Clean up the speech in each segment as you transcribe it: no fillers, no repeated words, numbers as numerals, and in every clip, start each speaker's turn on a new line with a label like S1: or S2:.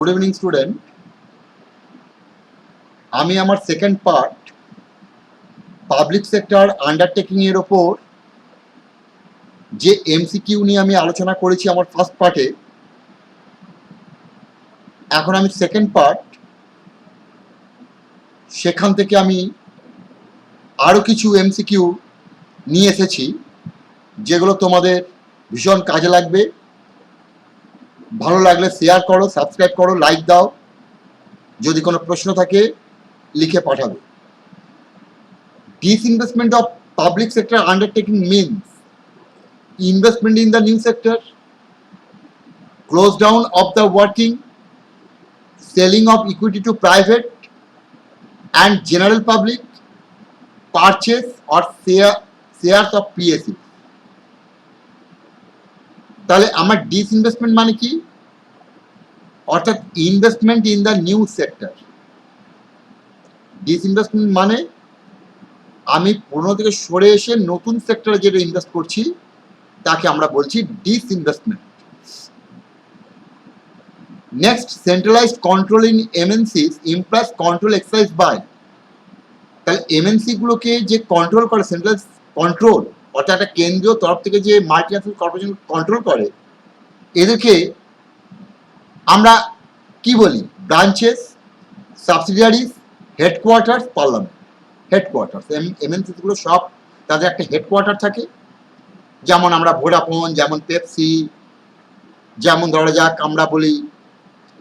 S1: Good evening student. আমি আমার second part public sector undertaking এর ওপর যে এমসিকিউ নিয়ে আমি আলোচনা করেছি আমার ফার্স্ট পার্টে, এখন আমি সেকেন্ড পার্ট, সেখান থেকে আমি আরও কিছু এমসিকিউ নিয়ে এসেছি যেগুলো তোমাদের ভীষণ কাজে লাগবে। ভালো লাগলে শেয়ার করো, সাবস্ক্রাইব করো, লাইক দাও। যদি কোনো প্রশ্ন থাকে লিখে পাঠাবে। Disinvestment of public sector undertaking means investment in the new sector, close down of the working, selling of equity to private and general public, purchase or shares of PSU। তাহলে আমার ডিসইনভেস্টমেন্ট মানে কি? অর্থাৎ investment in the new sector. Disinvestment মানে আমি পুরনো থেকে সরে এসে নতুন সেক্টরে যেটা ইনভেস্ট করছি তাকে আমরা বলছি disinvestment. Next, centralised control in MNCs implies control exercise by. তাহলে এমএনসি গুলোকে যে কন্ট্রোল করে, সেন্ট্রালাইজ কন্ট্রোল অর্থাৎ একটা কেন্দ্রীয় তরফ থেকে যে মাল্টিন্যাশনাল কর্পোরেশন কন্ট্রোল করে, এদেরকে আমরা কি বলি? Branches, সাবসিডিয়ারিজ, headquarters, parliament. Headquarters MNC গুলো সব তাদের একটা হেডকোয়ার্টার থাকে, যেমন আমরা ভোডাফোন, যেমন পেপসি, যেমন ধরা যাক আমরা বলি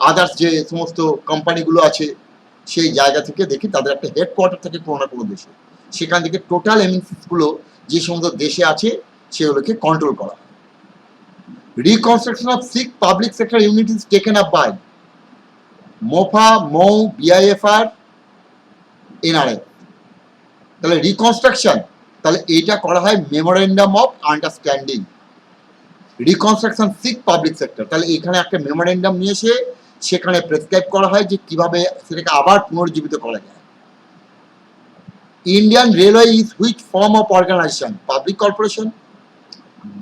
S1: আদার্স যে সমস্ত কোম্পানিগুলো আছে, সেই জায়গা থেকে দেখি তাদের একটা হেডকোয়ার্টার থাকে কোনো না কোনো দেশে। সেখান থেকে টোটাল এমএনসিস গুলো যে সমস্ত দেশে আছে সেগুলোকে কন্ট্রোল করা। Reconstruction of 6 public sector units taken up by মোফা, মৌ, বিআইএফআর, এনআরএফ। তাহলে রিকনস্ট্রাকশন, তাহলে এইটা করা হয় memorandum of understanding. Reconstruction 6 public sector, তাহলে এখানে একটা মেমোরেন্ডাম নিয়ে এসে সেখানে প্রেসক্রাইব করা হয় যে কিভাবে সেটাকে আবার পুনর্জীবিত করা যায়। Indian railway is which form of organisation? Public corporation,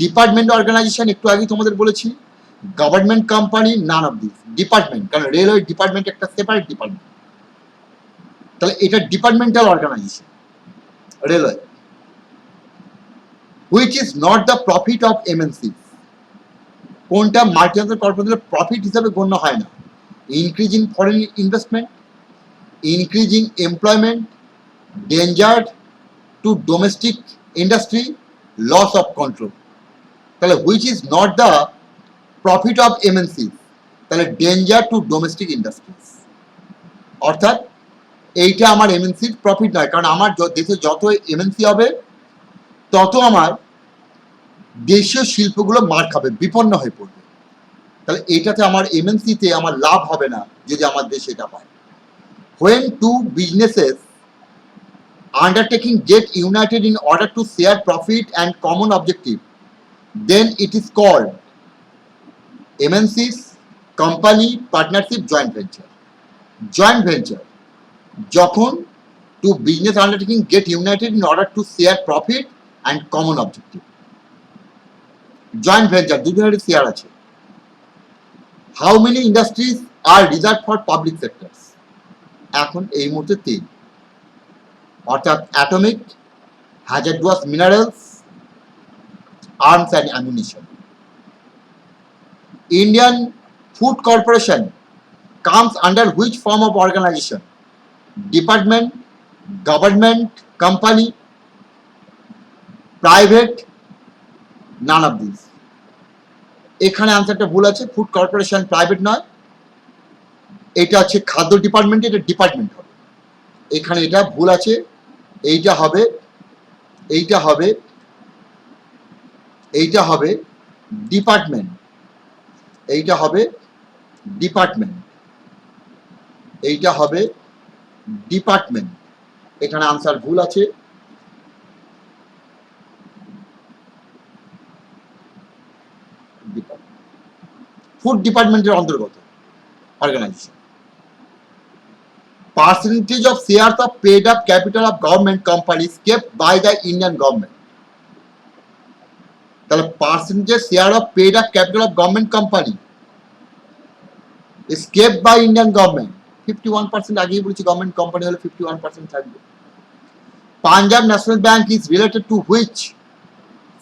S1: department organisation, একটু আগে তোমাদের বলেছি, government company, none of this. Department, কারণ রেলওয়ে ডিপার্টমেন্ট একটা সেপারেট ডিপার্টমেন্ট, তাহলে এটা departmental organisation railway. Which is not the profit of MNC? কোনটা multinational কর্পোরেশনের প্রফিট হিসাবে গণ্য হয় না? Increase in foreign investment, increase in employment, danger to domestic industry, loss of control. তাহলে which is not the profit of MNC? তাহলে danger to domestic industries. অর্থাৎ এইটা আমার এমএনসির প্রফিট নয়, কারণ আমার দেশে যত এমএনসি হবে তত আমার দেশীয় শিল্পগুলো মার খাবে, বিপন্ন হয়ে পড়বে। তাহলে এইটাতে আমার এমএনসিতে আমার লাভ হবে না যদি আমার দেশে এটা পায়। When two businesses undertaking get united in order to share profit and common objective, then it is called MNCs, company, partnership, joint venture. Joint venture, যখন two business undertaking get united in order to share profit and common objective. Joint venture, দু ধরনের share আছে। How many industries are reserved for public sectors? এখন এই মুহূর্তে 3, অর্থাৎ atomic, hazardous minerals, arms and ammunition. Indian food corporation comes under which form of organization? Department, government, company, private, none of these. এখানে আনসারটা ভুল আছে, food corporation private নয়, এটা হচ্ছে খাদ্য ডিপার্টমেন্ট, এটা ডিপার্টমেন্ট হবে। এখানে এটা ভুল আছে, এইটা হবে, এইটা হবে, এইটা হবে ডিপার্টমেন্ট, এইটা হবে ডিপার্টমেন্ট, এইটা হবে ডিপার্টমেন্ট। এখানে আনসার ভুল আছে। ফুড ডিপার্টমেন্টের অন্তর্গত organisation. Percentage of shares of paid up capital of government companies kept by the Indian government. তাহলে percentage share of paid up capital of government company, is kept by Indian government. 51% আগেই বলেছি government company হলে 51% থাকবে। Punjab national bank is related to which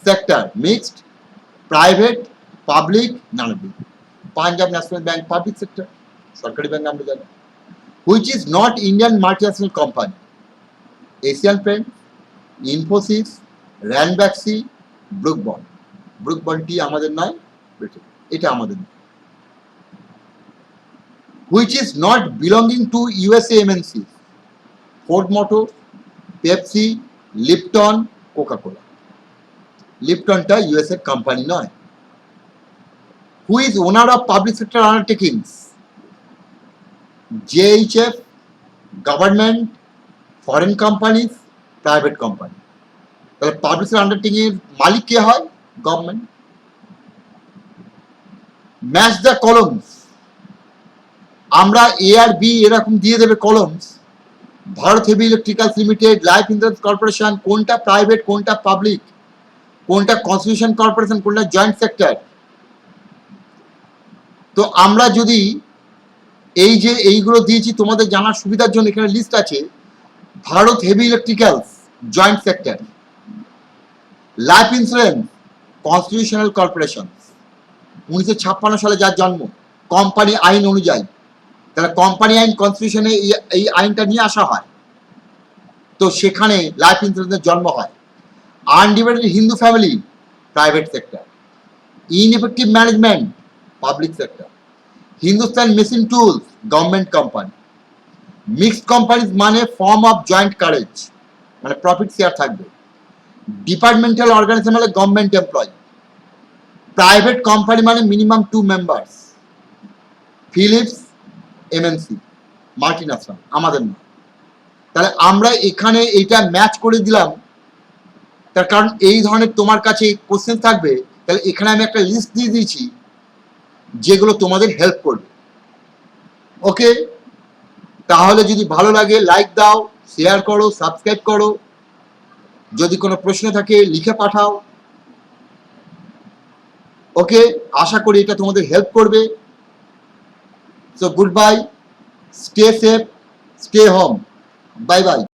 S1: sector? Mixed, private, public, none of them. Punjab national bank public sector, সরকারি bank আমরা জানি। Which is not Indian multinational company? Asian Paints, Infosys, Ranbaxy, Brook Bond. Brook Bond টি আমাদের নয়, এটা আমাদের নয়। Which is not belonging to USA MNCs? Ford Motors, Pepsi, Lipton, Coca-Cola. লিপটনটা US এর কোম্পানি নয়। Who is owner of public sector undertakings? JHF, government, foreign companies, private company. তাহলে public sector undertaking এর মালিক কে হয়? গভর্নমেন্ট। Match the columns. আমরা A আর বি এরকম দিয়ে দেবে columns. Bharat heavy electricals limited, life insurance corporation, কোনটা প্রাইভেট, কোনটা পাবলিক, কোনটা কনস্টিটিউশন কর্পোরেশন, কোনটা জয়েন্ট সেক্টর। তো আমরা যদি এই যে এইগুলো দিয়েছি তোমাদের জানার সুবিধার জন্য, এখানে লিস্ট আছে। Bharat heavy electricals joint sector, life insurance constitutional corporation, 1956 সালে যার জন্ম, কোম্পানি আইন অনুযায়ী। তাহলে কোম্পানি আইন কনস্টিটিউশনে এই আইনটা নিয়ে আসা হয়, তো সেখানে লাইফ ইন্স্যুরেন্সের জন্ম হয়। Undivided Hindu family, private sector. Ineffective management, public sector. Hindustan machine tools, government company. Mixed companies মানে ফর্ম অফ জয়েন্ট কারেজ, মানে প্রফিট শেয়ার থাকবে। ডিপার্টমেন্টাল অর্গানাইজেশন মানে গভর্নমেন্ট এমপ্লয়। প্রাইভেট কোম্পানি মানে minimum 2 members. Philips MNC, multinational, আমাদের না। তাহলে আমরা এখানে এটা ম্যাচ করে দিলাম, তার কারণ এই ধরনের তোমার কাছে কোশ্চেন থাকবে। তাহলে এখানে আমি একটা লিস্ট দিয়ে দিয়েছি যেগুলো তোমাদের হেল্প করবে। ওকে, তাহলে যদি ভালো লাগে লাইক দাও, শেয়ার করো, সাবস্ক্রাইব করো। যদি কোনো প্রশ্ন থাকে লিখে পাঠাও। ওকে, আশা করি এটা তোমাদের হেল্প করবে। So good bye, stay safe, stay home, bye bye.